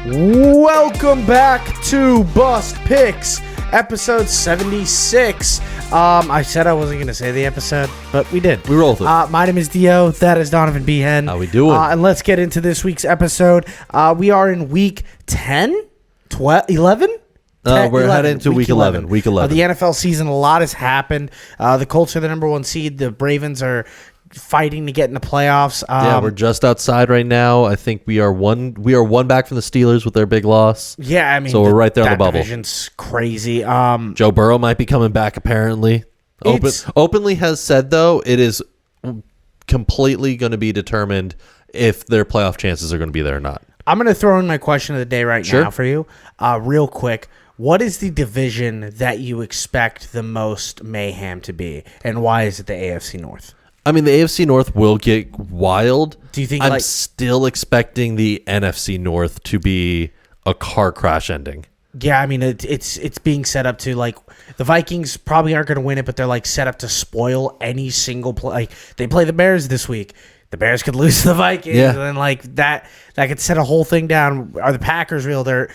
Welcome back to Bust Picks, episode 76. I said I wasn't going to say the episode, but we did. We rolled it. My name is Dio. That is Donovan Behan. How we doing? And let's get into this week's episode. We are in week 10? 12? 11? We're heading to week 11. Week 11. The NFL season, a lot has happened. The Colts are the number one seed. The Ravens are fighting to get in the playoffs. We're just outside right now. I think we are one back from the Steelers with their big loss. Yeah, I mean, so we're right there on the bubble. Division's crazy. Joe Burrow might be coming back apparently. Openly has said though it is completely going to be determined if their playoff chances are going to be there or not. I'm going to throw in my question of the day now for you, real quick. What is the division that you expect the most mayhem to be, and why is it the AFC North? I mean, the AFC North will get wild. Do you think I'm still expecting the NFC North to be a car crash ending? Yeah, I mean, it's being set up to, like, the Vikings probably aren't going to win it, but they're, like, set up to spoil any single play. Like, they play the Bears this week. The Bears could lose to the Vikings, and then, like, that could set a whole thing down. Are the Packers real? Their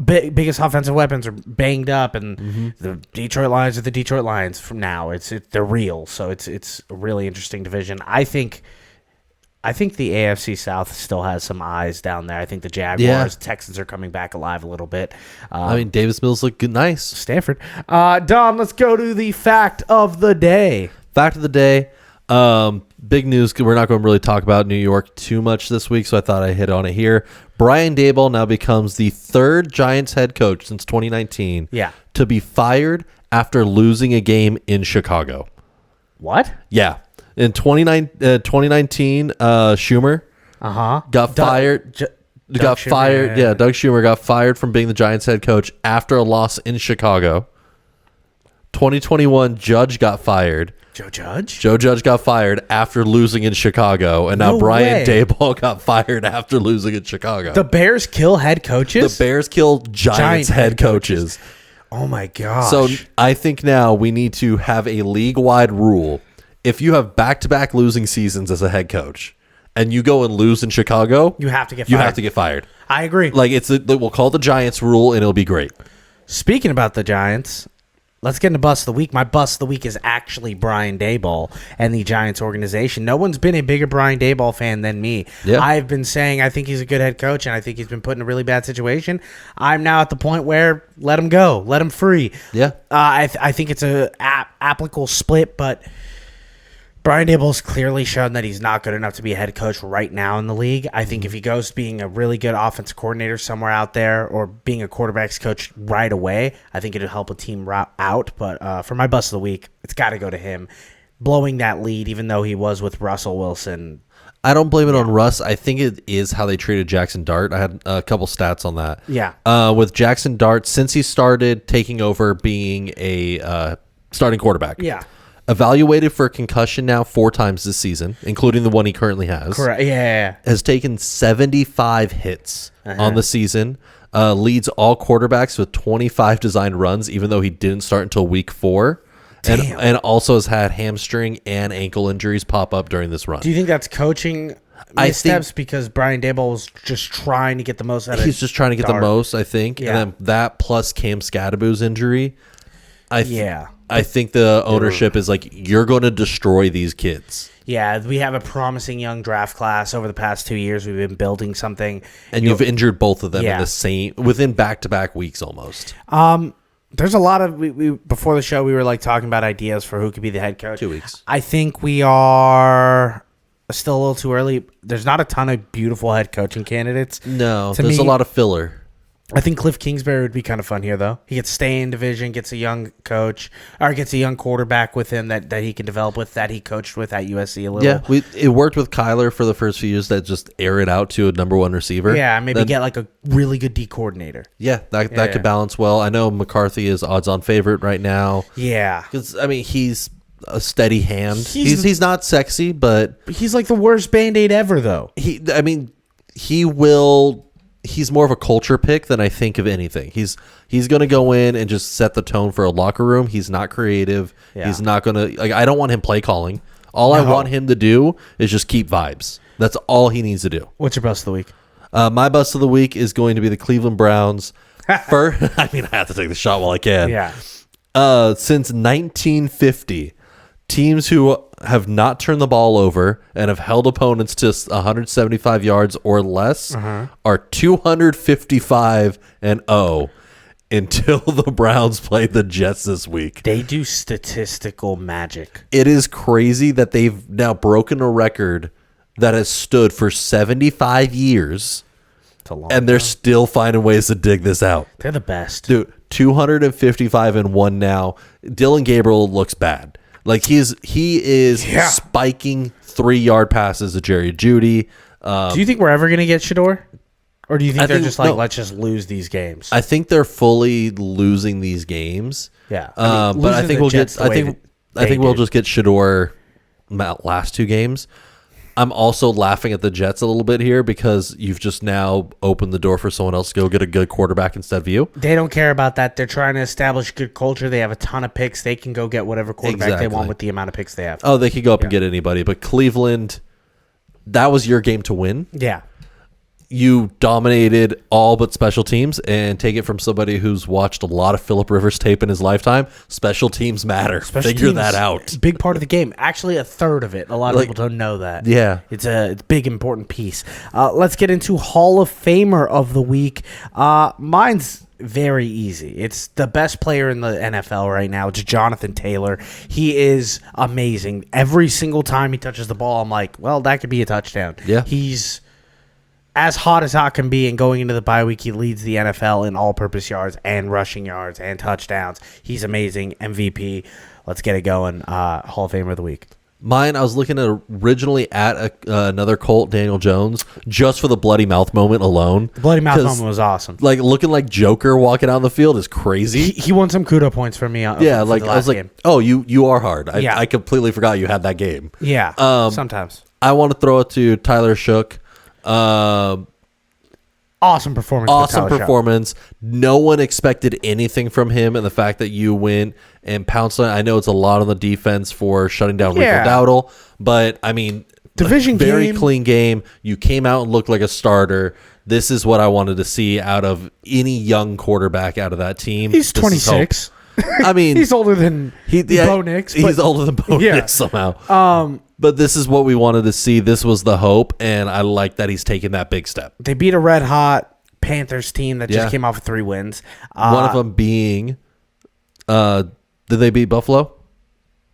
biggest offensive weapons are banged up, and the Detroit Lions are the Detroit Lions from now. They're real, so it's a really interesting division. I think the AFC South still has some eyes down there. I think the Jaguars, Texans are coming back alive a little bit. I mean, Davis Mills looked good, nice. Stanford. Don, let's go to the fact of the day. Fact of the day. Big news. We're not going to really talk about New York too much this week, so I thought I'd hit on it here. Brian Daboll now becomes the third Giants head coach since 2019 to be fired after losing a game in Chicago. What? Yeah. In 2019, Schumer got fired. Doug Schumer got fired from being the Giants head coach after a loss in Chicago. 2021, Judge got fired. Joe Judge? Joe Judge got fired after losing in Chicago, and now Brian Daboll got fired after losing in Chicago. The Bears kill head coaches? The Bears kill Giants head coaches. Oh, my gosh. So I think now we need to have a league-wide rule. If you have back-to-back losing seasons as a head coach, and you go and lose in Chicago, you have to get fired. You have to get fired. I agree. Like we'll call it the Giants rule, and it'll be great. Speaking about the Giants, let's get into Bust of the Week. My Bust of the Week is actually Brian Daboll and the Giants organization. No one's been a bigger Brian Daboll fan than me. Yeah. I've been saying I think he's a good head coach, and I think he's been put in a really bad situation. I'm now at the point where let him go. Let him free. Yeah. I think it's a applicable split, but Brian Daboll's clearly shown that he's not good enough to be a head coach right now in the league. I think if he goes to being a really good offensive coordinator somewhere out there or being a quarterback's coach right away, I think it'll help a team out. But for my Bust of the Week, it's got to go to him. Blowing that lead, even though he was with Russell Wilson. I don't blame it on Russ. I think it is how they treated Jackson Dart. I had a couple stats on that. Yeah. With Jackson Dart, since he started taking over being a starting quarterback. Yeah. Evaluated for concussion now 4 times this season, including the one he currently has. Correct. Yeah. Has taken 75 hits on the season. Leads all quarterbacks with 25 designed runs, even though he didn't start until week 4. And also has had hamstring and ankle injuries pop up during this run. Do you think that's coaching missteps because Brian Daboll was just trying to get the most out of He's just trying to get the most, I think. Yeah. And then that plus Cam Scadaboo's injury. I think the ownership is like, you're going to destroy these kids. Yeah, we have a promising young draft class. Over the past 2 years, we've been building something. And you've injured both of them in the same within back-to-back weeks almost. There's a lot of we before the show we were like talking about ideas for who could be the head coach. 2 weeks. I think we are still a little too early. There's not a ton of beautiful head coaching candidates. No, there's a lot of filler. I think Cliff Kingsbury would be kind of fun here, though. He gets stay in division, gets a young coach, or gets a young quarterback with him that he can develop with, that he coached with at USC a little. Yeah, it worked with Kyler for the first few years, that just air it out to a number 1 receiver. Yeah, maybe get like a really good D coordinator. Yeah, that could balance well. I know McCarthy is odds-on favorite right now. Yeah. Because, I mean, he's a steady hand. He's not sexy, but he's like the worst Band-Aid ever, though. He's more of a culture pick than I think of anything. He's going to go in and just set the tone for a locker room. He's not creative. Yeah. He's not going to, like, I don't want him play calling. I want him to do is just keep vibes. That's all he needs to do. What's your bust of the week? My bust of the week is going to be the Cleveland Browns. I have to take the shot while I can. Yeah. Since 1950, teams who have not turned the ball over and have held opponents to 175 yards or less are 255-0 until the Browns play the Jets this week. They do statistical magic. It is crazy that they've now broken a record that has stood for 75 years, and they're still finding ways to dig this out. They're the best. Dude, 255-1 now. Dylan Gabriel looks bad. Like he is spiking 3-yard passes to Jerry Jeudy. Do you think we're ever going to get Shador? Or do you think they're just like, let's just lose these games? I think they're fully losing these games. Yeah. But I think we'll get. I think we'll just get Shador last 2 games. I'm also laughing at the Jets a little bit here because you've just now opened the door for someone else to go get a good quarterback instead of you. They don't care about that. They're trying to establish good culture. They have a ton of picks. They can go get whatever quarterback they want with the amount of picks they have. Oh, they could go up and get anybody. But Cleveland, that was your game to win. Yeah. You dominated all but special teams, and take it from somebody who's watched a lot of Phillip Rivers tape in his lifetime. Special teams matter. Figure that out. Big part of the game. Actually, a third of it. A lot of people don't know that. Yeah. It's a big, important piece. Let's get into Hall of Famer of the week. Mine's very easy. It's the best player in the NFL right now. It's Jonathan Taylor. He is amazing. Every single time he touches the ball, I'm like, well, that could be a touchdown. Yeah. He's as hot as hot can be, and going into the bye week, he leads the NFL in all-purpose yards and rushing yards and touchdowns. He's amazing. MVP. Let's get it going. Hall of Famer of the week. Mine, I was looking at originally at another Colt, Daniel Jones, just for the bloody mouth moment alone. The bloody mouth moment was awesome. Like looking like Joker walking out on the field is crazy. He won some kudo points for me. I was like, game. Oh, you are hard. I completely forgot you had that game. Yeah. Sometimes I want to throw it to Tyler Shook. Awesome performance. No one expected anything from him, and the fact that you went and pounced on it, I know it's a lot on the defense for shutting down Rico Dowdle, but I mean, division very clean game. You came out and looked like a starter. This is what I wanted to see out of any young quarterback out of that team. He's 26. I mean, he's older than Bo Nix. He's older than Bo Nix somehow. But this is what we wanted to see. This was the hope, and I like that he's taking that big step. They beat a red-hot Panthers team that just came off of 3 wins. One of them being, did they beat Buffalo?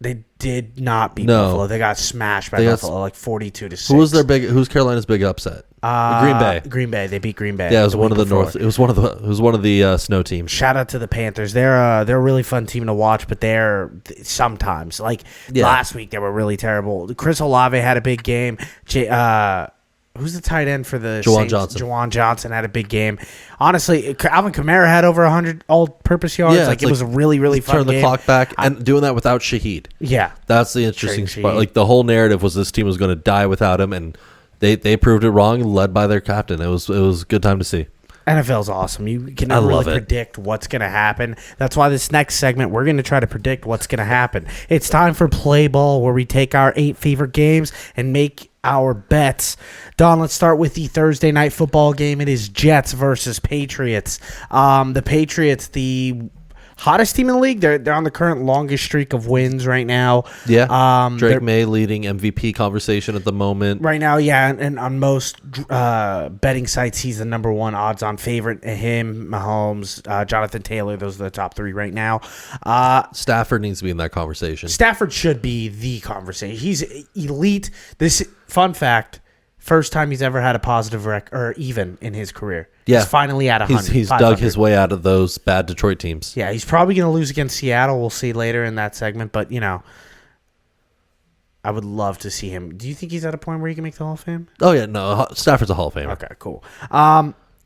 They did not beat Buffalo. They got smashed by Buffalo, like 42-6. Who's Carolina's big upset? Green Bay. Green Bay. They beat Green Bay. Yeah, it was one of the North. It was one of the snow teams. Shout out to the Panthers. They're a really fun team to watch, but they're sometimes last week they were really terrible. Chris Olave had a big game. Who's the tight end for the Juwan Saints? Johnson. Juwan Johnson had a big game. Honestly, Alvin Kamara had over 100 all-purpose yards. Yeah, it was a really, really fun game. Turn the clock back, and doing that without Shaheed. Yeah. That's the interesting spot. Like, the whole narrative was this team was going to die without him, and they proved it wrong, led by their captain. It was a good time to see. NFL's awesome. You can never really predict what's going to happen. That's why this next segment, we're going to try to predict what's going to happen. It's time for Play Ball, where we take our 8 favorite games and make our bets. Don, let's start with the Thursday night football game. It is Jets versus Patriots. The Patriots, the hottest team in the league. They're on the current longest streak of wins right now. Yeah. Drake May leading MVP conversation at the moment. Right now, yeah. And on most betting sites, he's the number 1 odds-on favorite. Him, Mahomes, Jonathan Taylor, those are the top 3 right now. Stafford needs to be in that conversation. Stafford should be the conversation. He's elite. This fun fact, first time he's ever had a positive record, or even in his career. Yeah. He's finally at 100. He's dug his way out of those bad Detroit teams. Yeah, he's probably going to lose against Seattle. We'll see later in that segment. But, I would love to see him. Do you think he's at a point where he can make the Hall of Fame? Oh, yeah. No, Stafford's a Hall of Famer. Okay, cool.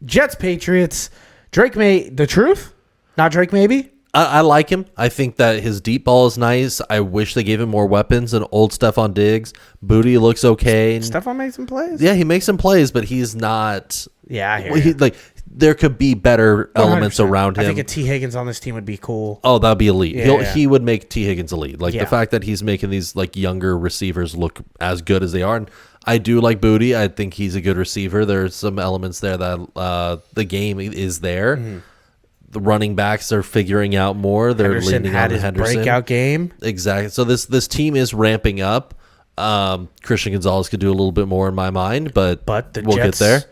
Jets, Patriots. Drake May, the truth? Not Drake maybe? I like him. I think that his deep ball is nice. I wish they gave him more weapons than old Stephon Diggs. Booty looks okay. Stephon makes some plays? Yeah, he makes some plays, but he's not. Yeah, I hear you. There could be better elements around him. I think a T. Higgins on this team would be cool. Oh, that would be elite. Yeah. He would make T. Higgins elite. The fact that he's making these younger receivers look as good as they are. And I do like Booty. I think he's a good receiver. There's some elements there that the game is there. Mm-hmm. The running backs are figuring out more. They're Henderson leaning had on his Henderson. breakout game. Exactly. So this team is ramping up. Christian Gonzalez could do a little bit more in my mind, but we'll Jets, get there.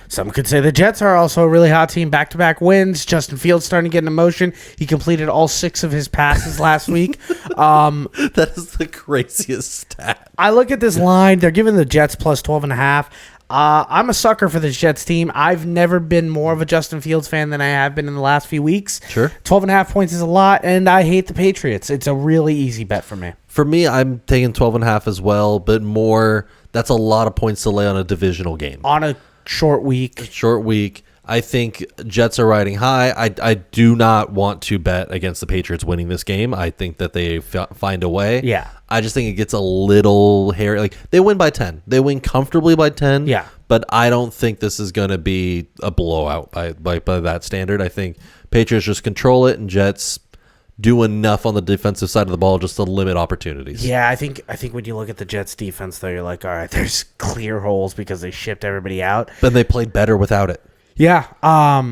Some could say the Jets are also a really hot team. Back-to-back wins. Justin Fields starting to get into motion. He completed all 6 of his passes last week. That is the craziest stat. I look at this line. They're giving the Jets plus 12.5. I'm a sucker for this Jets team. I've never been more of a Justin Fields fan than I have been in the last few weeks. Sure. 12.5 points is a lot, and I hate the Patriots. It's a really easy bet for me. For me, I'm taking 12.5 as well, but more. That's a lot of points to lay on a divisional game. On a short week. I think Jets are riding high. I do not want to bet against the Patriots winning this game. I think that they find a way. Yeah. I just think it gets a little hairy. Like, they win by 10. They win comfortably by 10. Yeah. But I don't think this is going to be a blowout by that standard. I think Patriots just control it, and Jets do enough on the defensive side of the ball just to limit opportunities. Yeah, I think when you look at the Jets defense, though, you're like, all right, there's clear holes because they shipped everybody out. But they played better without it. Yeah.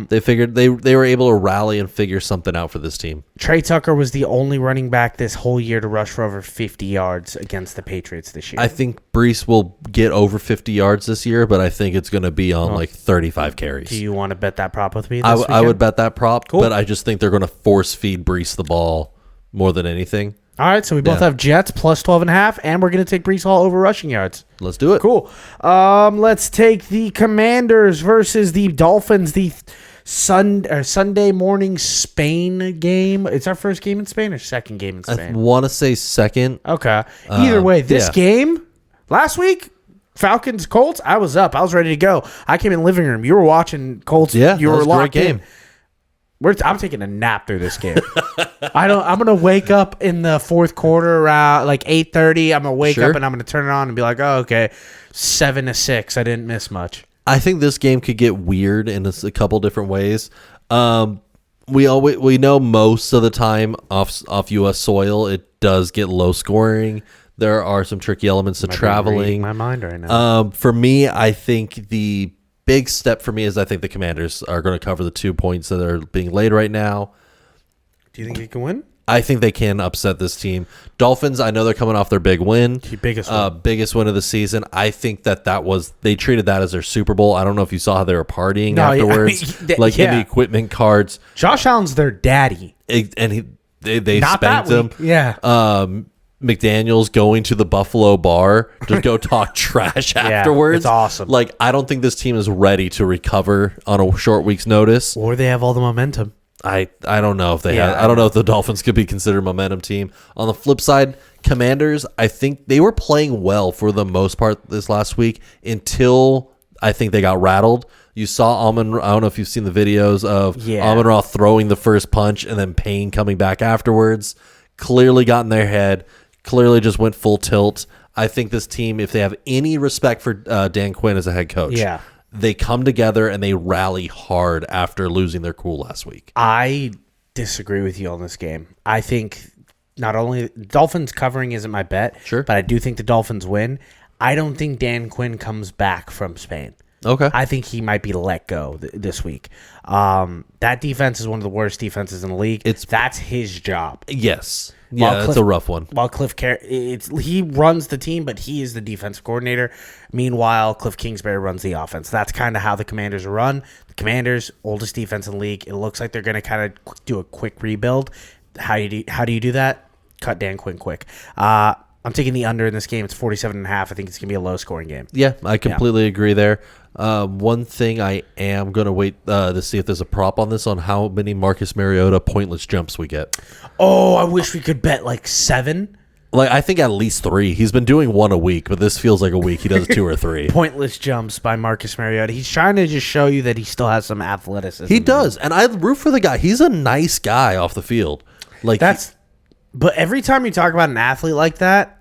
They figured they were able to rally and figure something out for this team. Trey Tucker was the only running back this whole year to rush for over 50 yards against the Patriots this year. I think Brees will get over 50 yards this year, but I think it's going to be on like 35 carries. Do you want to bet that prop with me this I would bet that prop, cool. But I just think they're going to force feed Brees the ball more than anything. All right, so we both have Jets plus 12.5, and we're going to take Brees Hall over rushing yards. Let's do it. Cool. Let's take the Commanders versus the Dolphins, the Sunday morning Spain game. It's our first game in Spain or second game in Spain? I want to say second. Okay. Either way, this game, last week, Falcons, Colts, I was up. I was ready to go. I came in the living room. You were watching Colts. Yeah, you were locked in. I'm taking a nap through this game. I'm gonna wake up in the fourth quarter around like 8:30. I'm gonna wake up and I'm gonna turn it on and be like, oh, okay, 7-6. I didn't miss much. I think this game could get weird in a couple different ways. We know most of the time off U.S. soil it does get low scoring. There are some tricky elements to traveling. My mind right now. For me, I think the big step for me is I think the Commanders are going to cover the 2 points that are being laid right now. Do you think they can win? I think they can upset this team. Dolphins, I know they're coming off their big win. Biggest win of the season. I think they treated that as their Super Bowl. I don't know if you saw how they were partying afterwards. In the equipment cards. Josh Allen's their daddy. And they spanked him. Yeah. McDaniels going to the Buffalo bar to go talk trash afterwards. It's awesome. Like, I don't think this team is ready to recover on a short week's notice. Or they have all the momentum. I don't know if they have. I don't know if the Dolphins could be considered a momentum team. On the flip side, Commanders, I think they were playing well for the most part this last week until I think they got rattled. You saw Amon. I don't know if you've seen the videos of Amon-Ra throwing the first punch and then Payne coming back afterwards. Clearly got in their head. Clearly just went full tilt. I think this team, if they have any respect for Dan Quinn as a head coach, they come together and they rally hard after losing their cool last week. I disagree with you on this game. I think not only Dolphins covering isn't my bet, but I do think the Dolphins win. I don't think Dan Quinn comes back from Spain. Okay. I think he might be let go this week. That defense is one of the worst defenses in the league. That's his job. Yes. Yeah, that's a rough one. While he runs the team, but he is the defensive coordinator. Meanwhile, Cliff Kingsbury runs the offense. That's kind of how the Commanders are run. The Commanders, oldest defense in the league. It looks like they're going to kind of do a quick rebuild. How do you do that? Cut Dan Quinn quick. I'm taking the under in this game. It's 47.5. I think it's going to be a low-scoring game. Yeah, I completely agree there. One thing I am going to wait to see if there's a prop on this on how many Marcus Mariota pointless jumps we get. Oh, I wish we could bet like 7. Like, I think at least 3. He's been doing 1 a week, but this feels like a week he does 2 or 3. Pointless jumps by Marcus Mariota. He's trying to just show you that he still has some athleticism. He does, and I root for the guy. He's a nice guy off the field. Like But every time you talk about an athlete like that,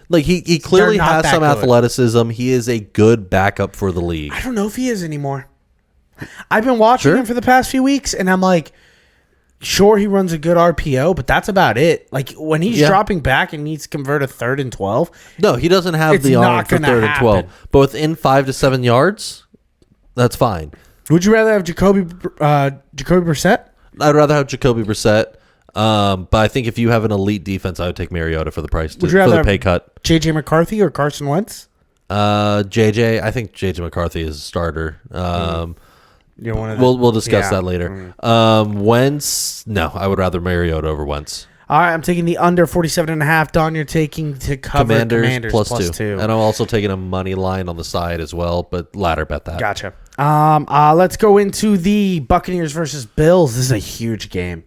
like he clearly has some athleticism. He is a good backup for the league. I don't know if he is anymore. I've been watching him for the past few weeks, and I'm like, Sure, he runs a good RPO, but that's about it. Like when he's dropping back and needs to convert a 3rd and 12. No, he doesn't have the arm for 3rd and 12. But within 5 to 7 yards, that's fine. Would you rather have Jacoby Brissett? I'd rather have Jacoby Brissett. But I think if you have an elite defense, I would take Mariota for the price for the pay cut. JJ McCarthy or Carson Wentz? I think JJ McCarthy is a starter. We'll discuss that later. Wentz, no, I would rather Mariota over Wentz. All right, I'm taking the under 47.5. Don, you're taking to cover Commanders plus two. And I'm also taking a money line on the side as well, but ladder bet that. Gotcha. Let's go into the Buccaneers versus Bills. This is a huge game.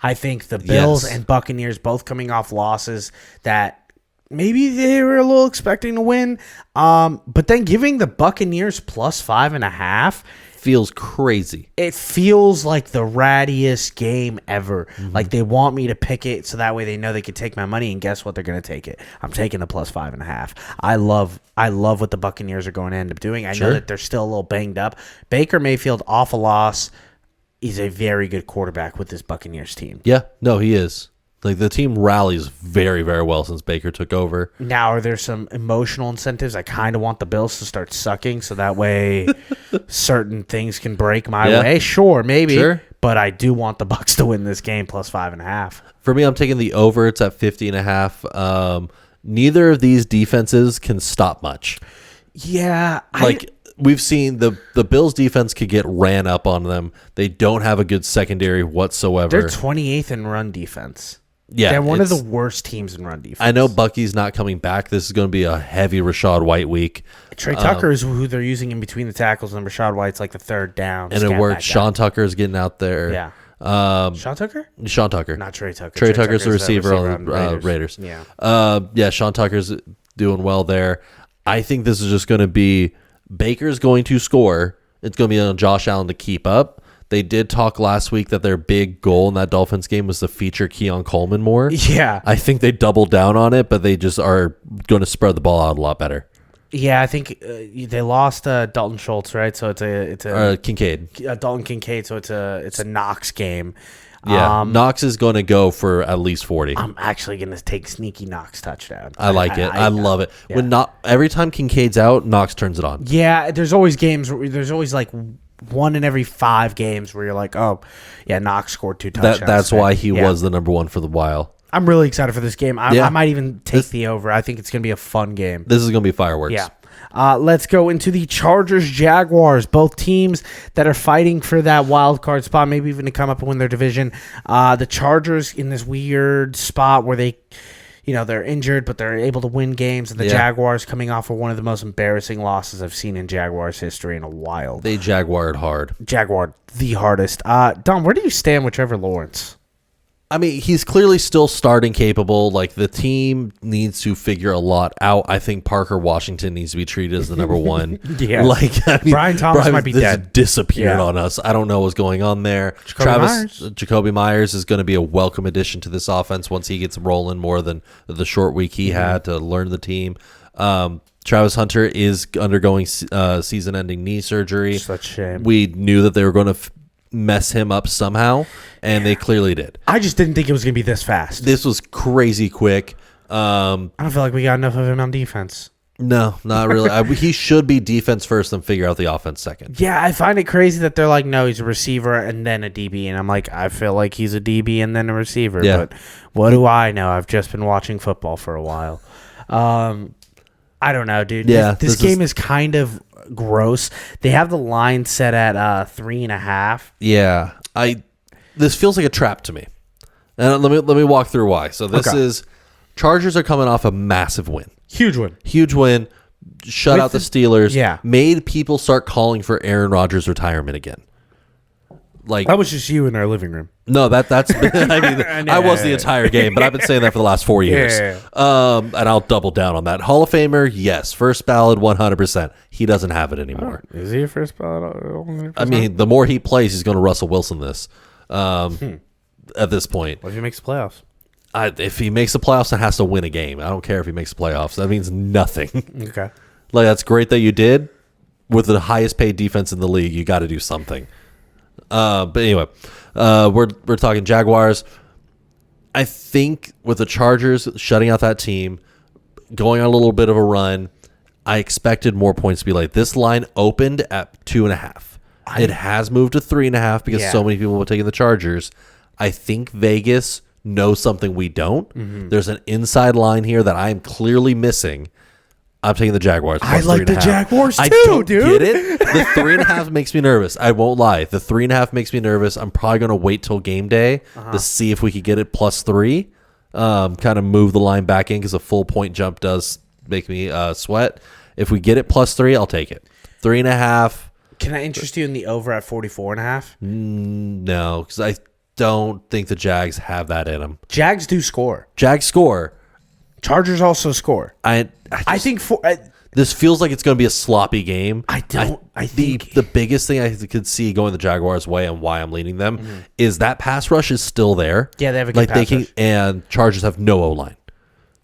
I think the Bills and Buccaneers both coming off losses that maybe they were a little expecting to win. But then giving the Buccaneers plus 5.5 feels crazy. It feels like the rattiest game ever. Mm-hmm. Like they want me to pick it so that way they know they can take my money, and guess what? They're going to take it. I'm taking the plus 5.5. I love what the Buccaneers are going to end up doing. I know that they're still a little banged up. Baker Mayfield off a loss. He's a very good quarterback with this Buccaneers team. Yeah, no, he is. Like the team rallies very, very well since Baker took over. Now, are there some emotional incentives? I kind of want the Bills to start sucking so that way certain things can break my way. Sure, maybe. Sure. But I do want the Bucs to win this game plus 5.5. For me, I'm taking the over. It's at 50.5. Neither of these defenses can stop much. Yeah. We've seen the Bills defense could get ran up on them. They don't have a good secondary whatsoever. They're 28th in run defense. Yeah, they're one of the worst teams in run defense. I know Bucky's not coming back. This is going to be a heavy Rashad White week. Trey Tucker is who they're using in between the tackles, and Rashad White's like the third down. And it worked. Sean Tucker's getting out there. Yeah. Sean Tucker? Sean Tucker. Not Trey Tucker. Trey Tucker's the receiver on Raiders. Yeah. Sean Tucker's doing well there. I think this is just going to be Baker's going to score. It's going to be on Josh Allen to keep up. They did talk last week that their big goal in that Dolphins game was to feature Keon Coleman more. Yeah. I think they doubled down on it, but they just are going to spread the ball out a lot better. Yeah, I think they lost Dalton Schultz, right? So it's a Kincaid. Dalton Kincaid, so it's a Knox game. Yeah, Knox is going to go for at least 40. I'm actually going to take sneaky Knox touchdown. I like it. I love it. Yeah. Every time Kincaid's out, Knox turns it on. Yeah, there's always games where there's always like one in every 5 games where you're like, oh, yeah, Knox scored 2 touchdowns. That's why he was the number one for the while. I'm really excited for this game. I might even take the over. I think it's going to be a fun game. This is going to be fireworks. Yeah. Let's go into the Chargers-Jaguars, both teams that are fighting for that wild card spot, maybe even to come up and win their division. The Chargers in this weird spot where they're injured, but they're able to win games, and the Jaguars coming off of one of the most embarrassing losses I've seen in Jaguars history in a while. They Jaguared hard. Jaguared the hardest. Don, where do you stand with Trevor Lawrence? I mean, he's clearly still starting capable. Like, the team needs to figure a lot out. I think Parker Washington needs to be treated as the number one. Yeah. Brian Thomas might be dead. Disappeared on us. I don't know what's going on there. Jacoby Myers is going to be a welcome addition to this offense once he gets rolling more than the short week he had to learn the team. Travis Hunter is undergoing season-ending knee surgery. Such a shame. We knew that they were going to mess him up somehow, and they clearly did. I just didn't think it was going to be this fast. This was crazy quick. I don't feel like we got enough of him on defense. No, not really. He should be defense first and figure out the offense second. Yeah, I find it crazy that they're like, no, he's a receiver and then a DB. And I'm like, I feel like he's a DB and then a receiver. Yeah. But what do I know? I've just been watching football for a while. I don't know, dude. Yeah, this game is kind of gross. They have the line set at 3.5. Yeah, this feels like a trap to me. And let me walk through why. So this is Chargers are coming off a massive win. Huge win. Shut out the Steelers. Yeah. Made people start calling for Aaron Rodgers' retirement again. Like, that was just you in our living room. No, that's I was the entire game, but I've been saying that for the last 4 years. And I'll double down on that. Hall of Famer, yes. First ballot, 100%. He doesn't have it anymore. Is he a first ballot? 100%? I mean, the more he plays, he's going to Russell Wilson this at this point. What if he makes the playoffs? If he makes the playoffs and has to win a game, I don't care if he makes the playoffs. That means nothing. Okay. Like, that's great that you did. With the highest paid defense in the league, you got to do something. But anyway, we're talking Jaguars. I think with the Chargers shutting out that team, going on a little bit of a run, I expected more points to be like this. Line opened at 2.5. It has moved to 3.5 because so many people were taking the Chargers. I think Vegas knows something we don't. Mm-hmm. There's an inside line here that I'm clearly missing. I'm taking the Jaguars. I like the Jaguars too, I don't dude. Get it? The 3.5 makes me nervous. I won't lie. The 3.5 makes me nervous. I'm probably going to wait till game day to see if we could get it +3. Kind of move the line back in because a full point jump does make me sweat. If we get it +3, I'll take it. 3.5. Can I interest you in the over at 44.5? No, because I don't think the Jags have that in them. Jags do score. Jags score. Chargers also score. I think this feels like it's going to be a sloppy game. I think the biggest thing I could see going the Jaguars' way and why I'm leaning them is that pass rush is still there. Yeah, they have a good pass rush. And Chargers have no O-line.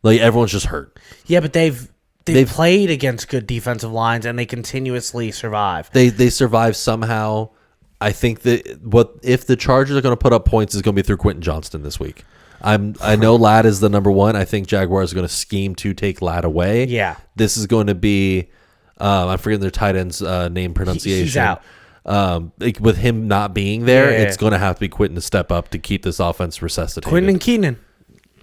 Like everyone's just hurt. Yeah, but they've played against good defensive lines and they continuously survive. They survive somehow. I think that if the Chargers are going to put up points is going to be through Quentin Johnston this week. I know Ladd is the number one. I think Jaguars are going to scheme to take Ladd away. Yeah. This is going to be I'm forgetting their tight end's name pronunciation. He's out. With him not being there, it's going to have to be Quentin to step up to keep this offense resuscitated.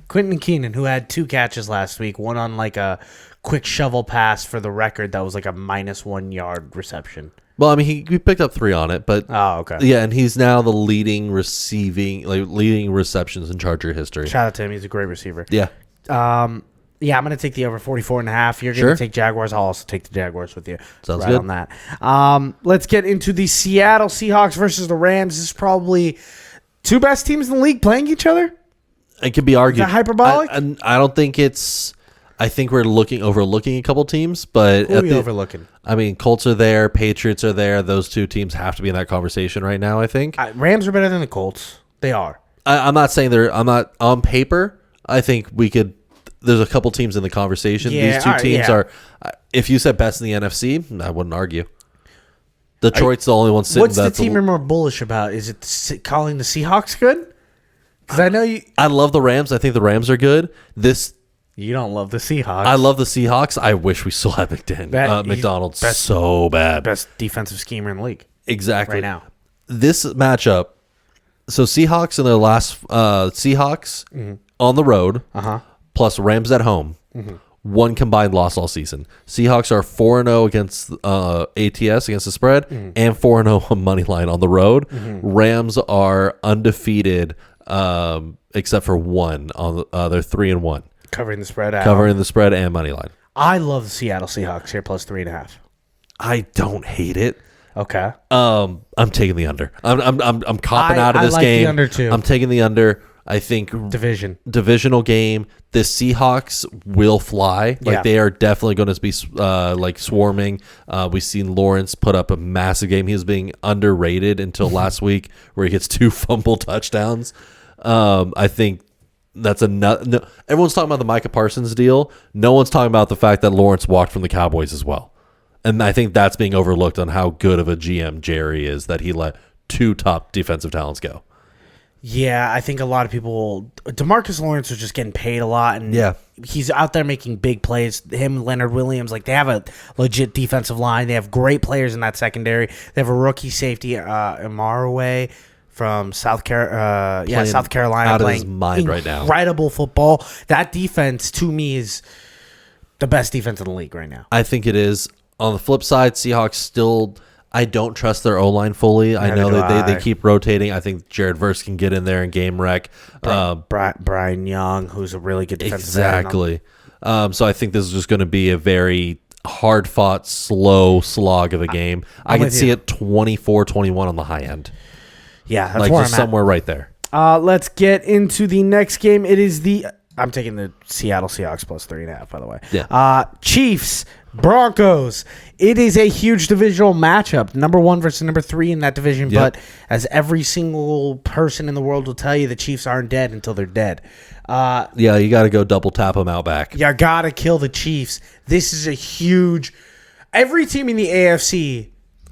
Quentin Keenan, who had 2 catches last week, one on like a quick shovel pass for the record that was like a -1 yard reception. Well, I mean, he picked up 3 on it, but okay. Yeah, and he's now the leading receptions in Charger history. Shout out to him; he's a great receiver. Yeah. I'm gonna take the over 44.5. You're gonna take Jaguars. I'll also take the Jaguars with you. Sounds good on that. Let's get into the Seattle Seahawks versus the Rams. This is probably 2 best teams in the league playing each other. It could be argued. Is that hyperbolic? I don't think it's. I think we're overlooking a couple teams, but who are we overlooking? I mean, Colts are there, Patriots are there. Those 2 teams have to be in that conversation right now. I think Rams are better than the Colts. They are. I'm not saying they're. I'm not on paper. I think we could. There's a couple teams in the conversation. Yeah, these 2 teams are. If you said best in the NFC, I wouldn't argue. Detroit's the only one sitting. What's the team you're more bullish about? Is it calling the Seahawks good? Because I know you. I love the Rams. I think the Rams are good. You don't love the Seahawks. I love the Seahawks. I wish we still had McDonald's so bad. Best defensive schemer in the league. Exactly. Right now. This matchup, so Seahawks in their last Seahawks on the road, plus Rams at home, 1 combined loss all season. Seahawks are 4-0 against ATS, against the spread, and 4-0 on money line on the road. Rams are undefeated except for 1 on they're 3-1. Covering the spread out. Covering the spread and money line. I love the Seattle Seahawks here plus 3.5. I don't hate it. Okay. I'm taking the under. I'm copping out of this game. The under too. I'm taking the under. I think divisional game. The Seahawks will fly. They are definitely going to be swarming. We've seen Lawrence put up a massive game. He was being underrated until last week, where he gets 2 fumble touchdowns. I think. That's no, everyone's talking about the Micah Parsons deal. No one's talking about the fact that Lawrence walked from the Cowboys as well. And I think that's being overlooked on how good of a GM Jerry is that he let 2 top defensive talents go. Yeah, I think a lot of people. DeMarcus Lawrence was just getting paid a lot, and he's out there making big plays. Him, Leonard Williams, they have a legit defensive line. They have great players in that secondary. They have a rookie safety, Amaraway, from South Carolina, out of his mind right now. Incredible football. That defense, to me, is the best defense in the league right now. I think it is. On the flip side, Seahawks still. I don't trust their O-line fully. I know that they keep rotating. I think Jared Verse can get in there and game wreck. Brian Young, who's a really good defensive exactly. So I think this is just going to be a very hard-fought, slow slog of a game. I can see it 24-21 on the high end. Yeah, that's where I'm somewhere right there. Let's get into the next game. It is I'm taking the Seattle Seahawks plus 3.5, by the way. Yeah. Chiefs, Broncos. It is a huge divisional matchup. Number 1 versus number 3 in that division. Yep. But as every single person in the world will tell you, the Chiefs aren't dead until they're dead. You got to go double tap them out back. You got to kill the Chiefs. This is a huge. Every team in the AFC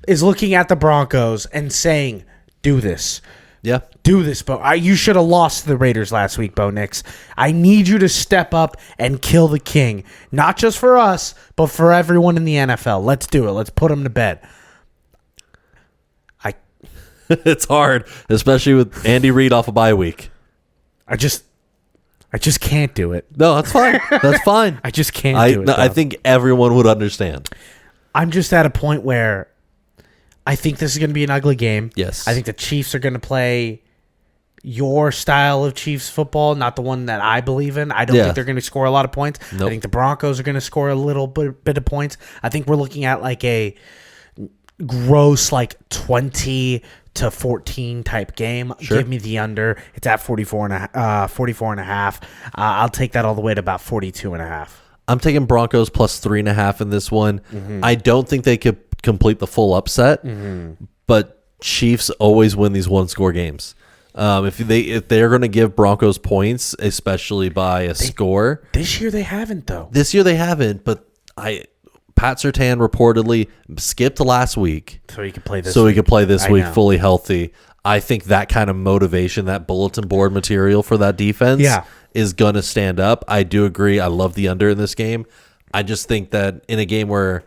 is looking at the Broncos and saying, do this. Yeah. Do this, Bo. You should have lost to the Raiders last week, Bo Nix. I need you to step up and kill the king. Not just for us, but for everyone in the NFL. Let's do it. Let's put him to bed. It's hard, especially with Andy Reid off a bye week. I just can't do it. No, that's fine. That's fine. I just can't do it. I think everyone would understand. I'm just at a point where I think this is going to be an ugly game. Yes. I think the Chiefs are going to play your style of Chiefs football, not the one that I believe in. I don't think they're going to score a lot of points. Nope. I think the Broncos are going to score a little bit of points. I think we're looking at like a gross 20 to 14 type game. Sure. Give me the under. It's at 44 and a half. I'll take that all the way to about 42 and a half. I'm taking Broncos plus 3.5 in this one. Mm-hmm. I don't think they could complete the full upset, but Chiefs always win these one-score games. If they're going to give Broncos points, especially by a score. This year they haven't, though. This year they haven't, but Pat Surtain reportedly skipped last week. So he could play this week fully healthy. I think that kind of motivation, that bulletin board material for that defense is going to stand up. I do agree. I love the under in this game. I just think that in a game where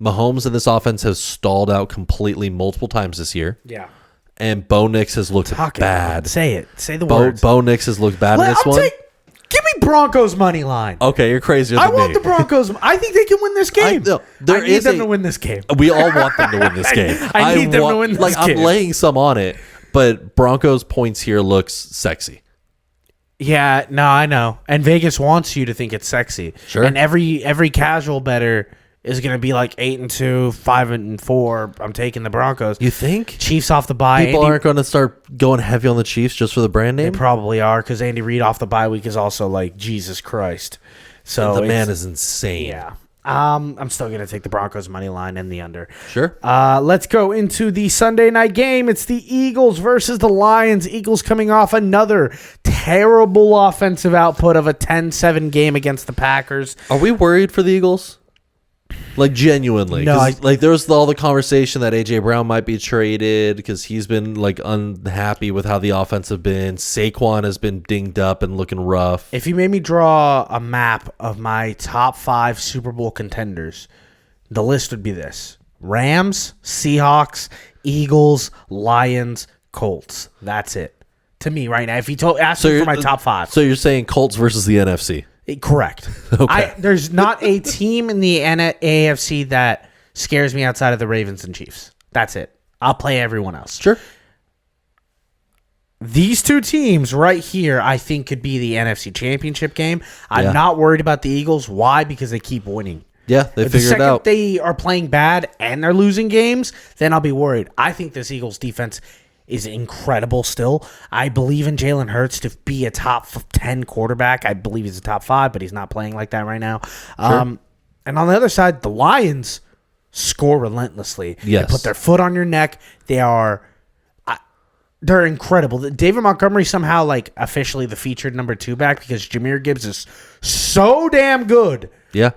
Mahomes and this offense has stalled out completely multiple times this year. Yeah. And Bo Nix has looked bad. Say it. Say the words. Bo Nix has looked bad in this one. Give me Broncos money line. Okay, you're crazier than me. I want the Broncos. I think they can win this game. I need them to win this game. We all want them to win this game. I need them to win this game. I'm laying some on it, but Broncos points here looks sexy. Yeah, no, I know. And Vegas wants you to think it's sexy. Sure. And every casual bettor is going to be like 8-2, 5-4. I'm taking the Broncos. You think? Chiefs off the bye. People aren't going to start going heavy on the Chiefs just for the brand name? They probably are, because Andy Reid off the bye week is also like Jesus Christ. So the man is insane. Yeah. I'm still going to take the Broncos money line and the under. Sure. Let's go into the Sunday night game. It's the Eagles versus the Lions. Eagles coming off another terrible offensive output of a 10-7 game against the Packers. Are we worried for the Eagles? Like, genuinely. No, there was all the conversation that A.J. Brown might be traded because he's been, unhappy with how the offense have been. Saquon has been dinged up and looking rough. If you made me draw a map of my top 5 Super Bowl contenders, the list would be this: Rams, Seahawks, Eagles, Lions, Colts. That's it. To me right now. If you asked me for my top 5. So you're saying Colts versus the NFC? Correct. Okay. There's not a team in the AFC that scares me outside of the Ravens and Chiefs. That's it. I'll play everyone else. Sure. These two teams right here, I think, could be the NFC Championship game. I'm not worried about the Eagles. Why? Because they keep winning. Yeah, they figured it out. The second they are playing bad and they're losing games, then I'll be worried. I think this Eagles defense is incredible still. I believe in Jalen Hurts to be a top 10 quarterback. I believe he's a top 5, but he's not playing like that right now. Sure. And on the other side, the Lions score relentlessly. Yes. They put their foot on your neck. They're incredible. David Montgomery somehow officially the featured number 2 back because Jahmyr Gibbs is so damn good. Yeah.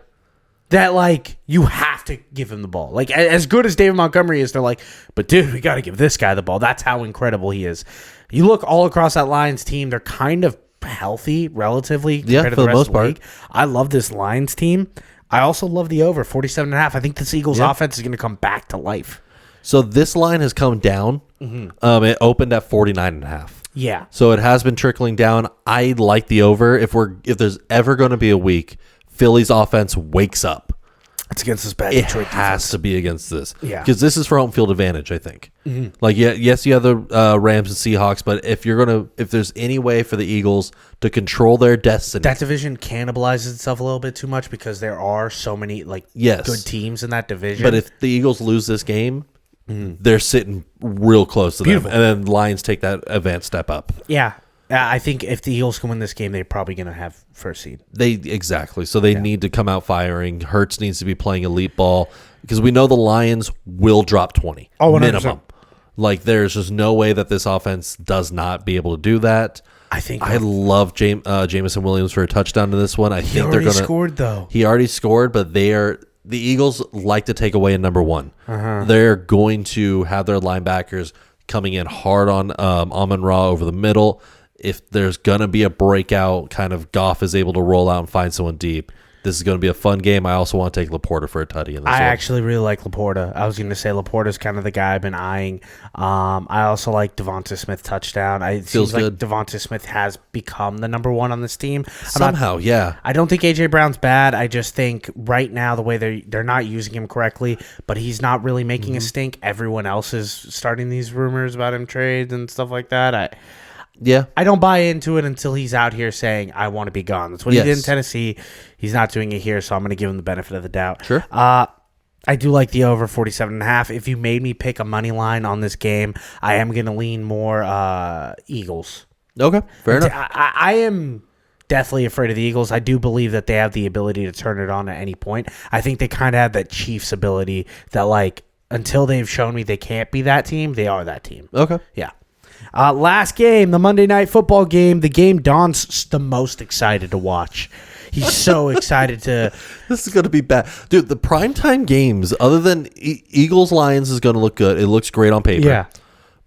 That, you have to give him the ball. As good as David Montgomery is, they're like, but, dude, we got to give this guy the ball. That's how incredible he is. You look all across that Lions team, they're kind of healthy, relatively, compared to the rest of the league. I love this Lions team. I also love the over, 47.5. I think this Eagles offense is going to come back to life. So this line has come down. Mm-hmm. It opened at 49.5. Yeah. So it has been trickling down. I like the over. If there's ever going to be a week Philly's offense wakes up, it's against this bad Detroit defense. It has to be against this. Yeah. Because this is for home field advantage, I think. Mm-hmm. Yes, you have the Rams and Seahawks, but if there's any way for the Eagles to control their destiny. That division cannibalizes itself a little bit too much because there are so many good teams in that division. But if the Eagles lose this game, they're sitting real close to them. And then Lions take that advanced step up. Yeah. I think if the Eagles can win this game, they're probably going to have first seed. Exactly. So they need to come out firing. Hurts needs to be playing elite ball because we know the Lions will drop 20 minimum. There's just no way that this offense does not be able to do that. I love Jamison Williams for a touchdown in this one. He already scored though. He already scored, but the Eagles like to take away a number 1. Uh-huh. They're going to have their linebackers coming in hard on Amon-Ra over the middle. If there's going to be a breakout, kind of Goff is able to roll out and find someone deep. This is going to be a fun game. I also want to take Laporta for a tutty in this one. Actually really like Laporta. I was going to say Laporta's kind of the guy I've been eyeing. I also like Devonta Smith touchdown. It feels like Devonta Smith has become the number one on this team. Yeah. I don't think A.J. Brown's bad. I just think right now the way they're not using him correctly, but he's not really making a stink. Everyone else is starting these rumors about him trades and stuff like that. I don't buy into it until he's out here saying, I want to be gone. That's what he did in Tennessee. He's not doing it here, so I'm going to give him the benefit of the doubt. Sure. I do like the over 47.5. If you made me pick a money line on this game, I am going to lean more Eagles. Okay, fair enough. I am definitely afraid of the Eagles. I do believe that they have the ability to turn it on at any point. I think they kind of have that Chiefs ability that, like, until they've shown me they can't be that team, they are that team. Okay. Yeah. Last game, the Monday Night Football game, the game Don's the most excited to watch. He's so excited to... This is going to be bad. Dude, the primetime games, other than Eagles-Lions is going to look good. It looks great on paper. Yeah.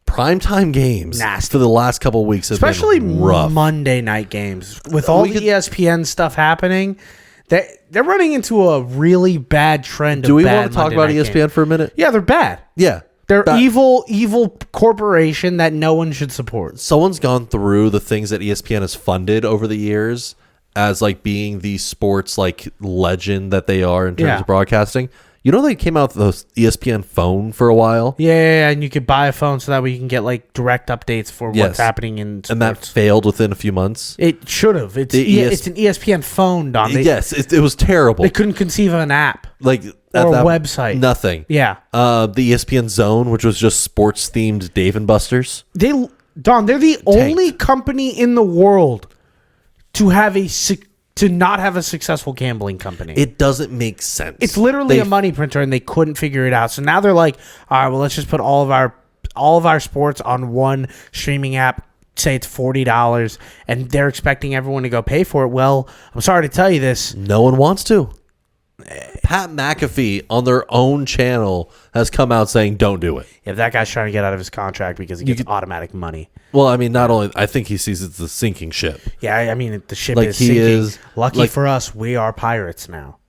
Primetime games for the last couple of weeks have especially been rough. Monday night games. With all the ESPN stuff happening, they're running into a really bad trend. Do we want to talk about ESPN for a minute? Yeah, they're bad. Yeah. They're evil corporation that no one should support. Someone's gone through the things that ESPN has funded over the years as like being the sports like legend that they are in terms of broadcasting. You know, they came out with the ESPN phone for a while. Yeah, and you could buy a phone so that way you can get like direct updates for what's happening in sports. And that failed within a few months. It should have. It's an ESPN phone, Don. It was terrible. They couldn't conceive of an app. Like or a website. Nothing. Yeah. The ESPN Zone, which was just sports themed Dave and Buster's. They're the only company in the world to not have a successful gambling company. It doesn't make sense. It's literally a money printer, and they couldn't figure it out. So now they're like, all right, well, let's just put all of our sports on one streaming app. Say it's $40, and they're expecting everyone to go pay for it. Well, I'm sorry to tell you this. No one wants to. Pat McAfee on their own channel has come out saying don't do it. If that guy's trying to get out of his contract because he gets automatic money. Well, I mean, not only I think he sees it's a sinking ship. Yeah, I mean the ship is sinking. Lucky for us, we are pirates now.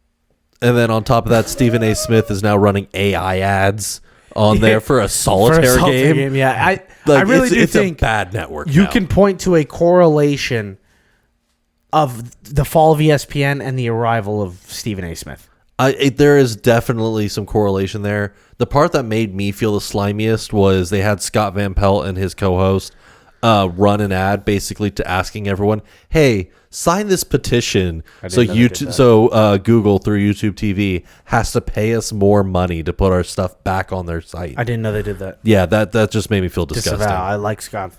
And then on top of that, Stephen A. Smith is now running AI ads on there for a solitaire game. Yeah, I really do think it's a bad network. You can point to a correlation of the fall of ESPN and the arrival of Stephen A. Smith. There is definitely some correlation there. The part that made me feel the slimiest was they had Scott Van Pelt and his co-host run an ad basically to asking everyone, hey, sign this petition so Google through YouTube TV has to pay us more money to put our stuff back on their site. I didn't know they did that. Yeah, that just made me feel disgusting. Disavow. I like Scott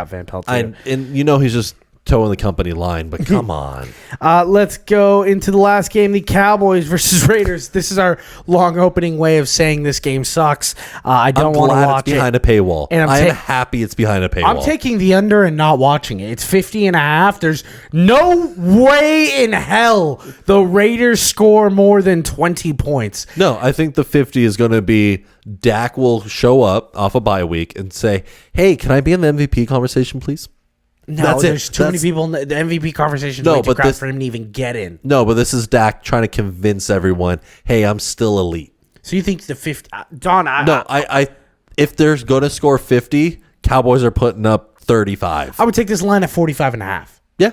Van Pelt too. And you know he's just toeing the company line, but come on. Let's go into the last game, the Cowboys versus Raiders. This is our long opening way of saying this game sucks. I don't want to watch it's behind a paywall. And I'm happy it's behind a paywall. I'm taking the under and not watching it. It's 50.5. There's no way in hell the Raiders score more than 20 points. No, I think the 50 is going to be Dak will show up off a bye week and say, hey, can I be in the MVP conversation, please? No, there's too many people in the MVP conversation for him to even get in. No, but this is Dak trying to convince everyone, hey, I'm still elite. So you think the 50... Don, if they're going to score 50, Cowboys are putting up 35. I would take this line at 45.5. Yeah,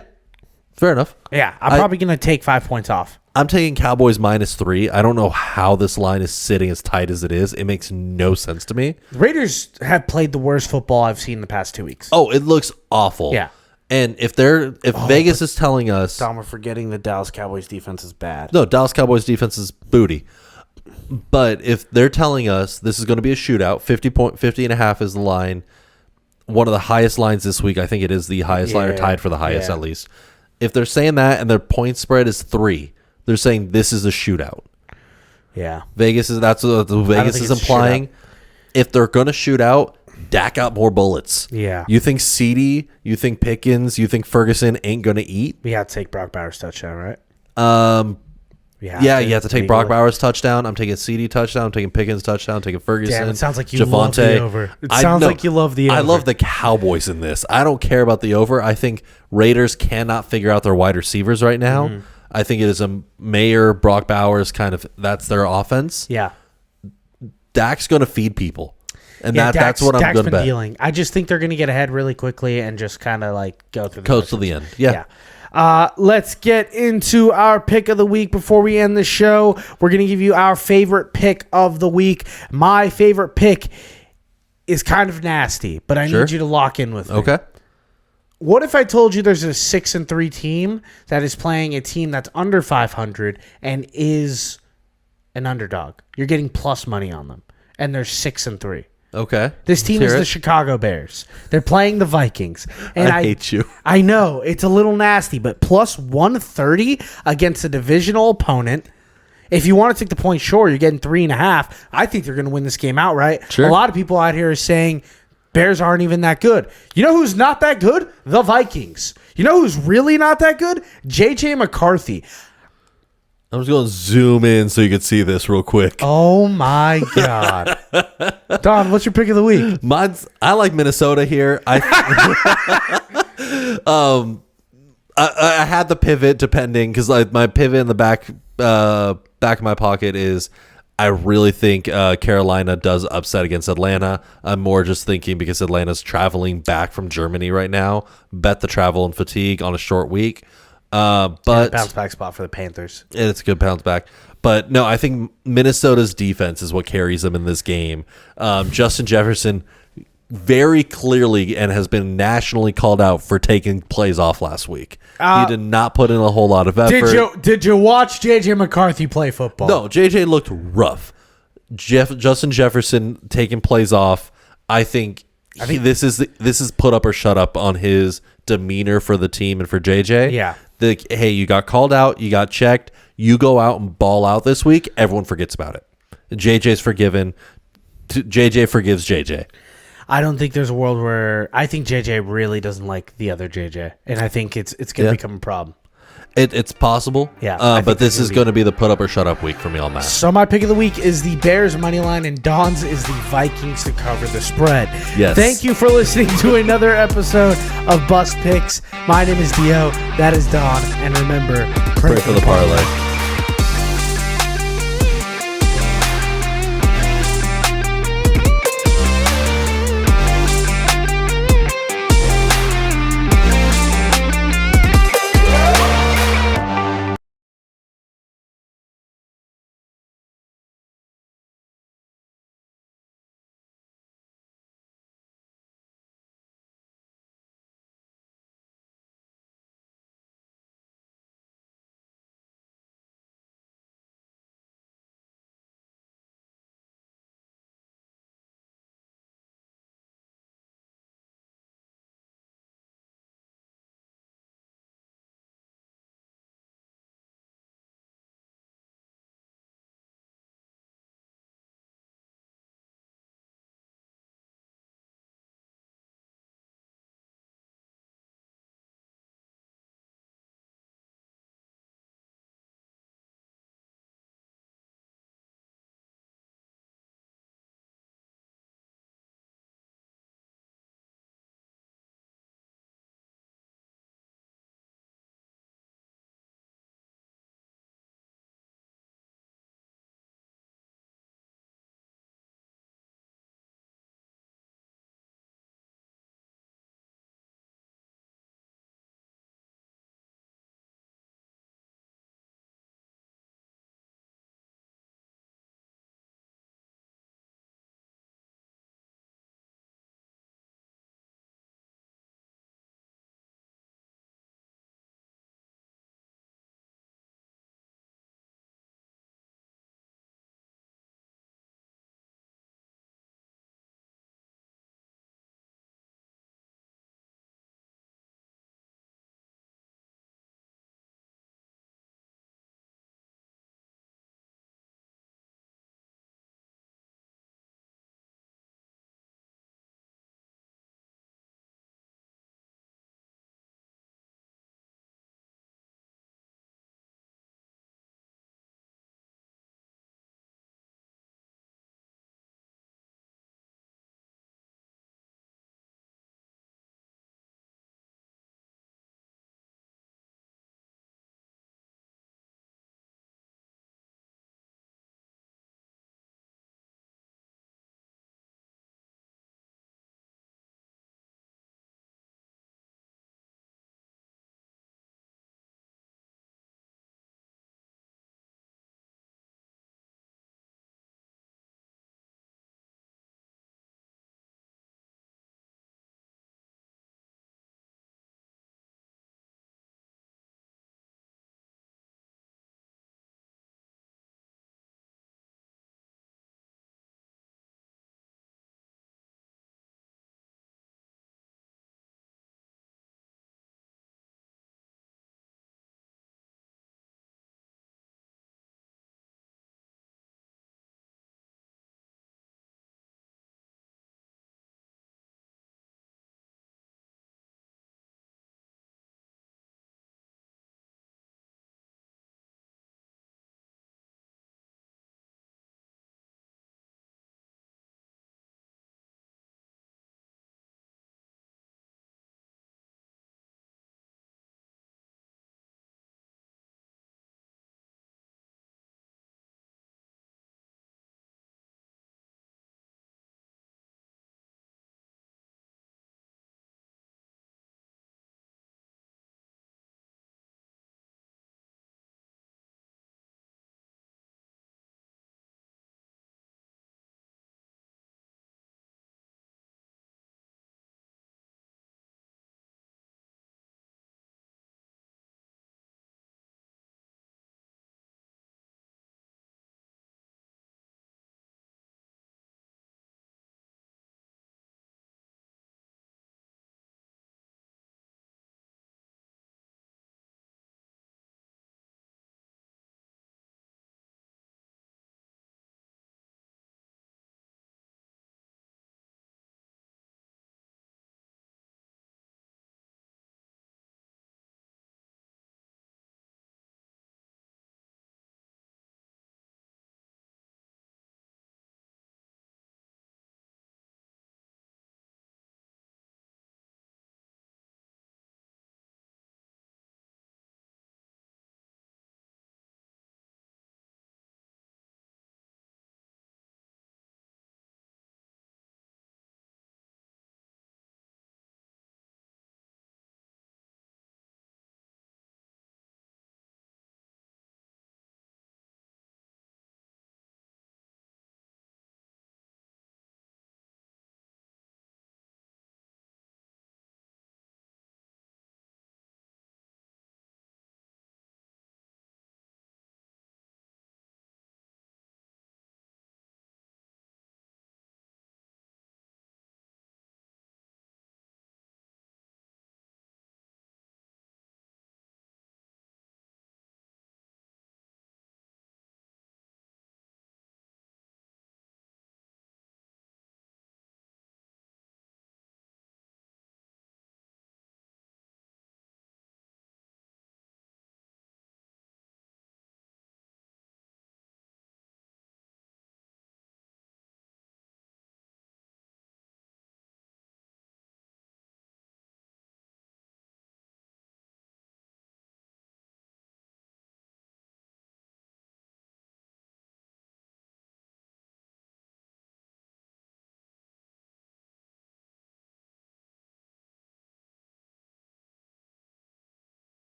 fair enough. Yeah, I'm probably going to take 5 points off. I'm taking Cowboys -3. I don't know how this line is sitting as tight as it is. It makes no sense to me. The Raiders have played the worst football I've seen in the past 2 weeks. Oh, it looks awful. Yeah. And if Vegas is telling us... Tom, we're forgetting the Dallas Cowboys defense is bad. No, Dallas Cowboys defense is booty. But if they're telling us this is going to be a shootout, 50.5 is the line. One of the highest lines this week. I think it is the highest line, or tied for the highest at least. If they're saying that and their point spread is 3, they're saying this is a shootout. Yeah. That's what Vegas is implying. If they're going to shoot out, Dak out more bullets. Yeah. You think CeeDee, you think Pickens, you think Ferguson ain't going to eat? We had to take Brock Bowers' touchdown, right? Yeah, you have to take Brock Bowers touchdown. I'm taking CD touchdown. I'm taking Pickens touchdown. I'm taking Ferguson. Damn, it sounds like you love the over. It sounds like you love the over. I love the Cowboys in this. I don't care about the over. I think Raiders cannot figure out their wide receivers right now. Mm-hmm. I think it is a Mayer, Brock Bowers kind of, that's their offense. Yeah. Dak's going to feed people. And that's what I'm going to bet. Dealing. I just think they're going to get ahead really quickly and just kind of like go through the coast to the end. Yeah. Let's get into our pick of the week before we end the show. We're going to give you our favorite pick of the week. My favorite pick is kind of nasty, but I need you to lock in with me. Okay. What if I told you there's a 6-3 team that is playing a team that's under 500 and is an underdog? You're getting plus money on them, and they're 6-3. Okay. This team is the Chicago Bears. They're playing the Vikings. And I hate you. I know. It's a little nasty, but plus 130 against a divisional opponent. If you want to take the point, sure, you're getting 3.5. I think they're going to win this game outright. Sure. A lot of people out here are saying Bears aren't even that good. You know who's not that good? The Vikings. You know who's really not that good? J.J. McCarthy. I'm just going to zoom in so you can see this real quick. Oh, my God. Don, what's your pick of the week? I like Minnesota here. I had the pivot depending because my pivot in the back of my pocket is I really think Carolina does upset against Atlanta. I'm more just thinking because Atlanta's traveling back from Germany right now. Bet the travel and fatigue on a short week. But bounce back spot for the Panthers. And it's a good bounce back. But no, I think Minnesota's defense is what carries them in this game. Justin Jefferson very clearly and has been nationally called out for taking plays off last week. He did not put in a whole lot of effort. Did you watch J.J. McCarthy play football? No, J.J. looked rough. Justin Jefferson taking plays off. I think this is put up or shut up on his demeanor for the team and for JJ. Yeah. Hey, you got called out, you got checked, you go out and ball out this week, everyone forgets about it. JJ's forgiven. JJ forgives JJ. I don't think there's a world where I think JJ really doesn't like the other JJ, and I think it's going to become a problem. It's possible. Yeah. But this is going to be the put up or shut up week for me on that. So my pick of the week is the Bears money line, and Don's is the Vikings to cover the spread. Yes. Thank you for listening to another episode of Bust Picks. My name is Dio. That is Don. And remember, pray for the parlay.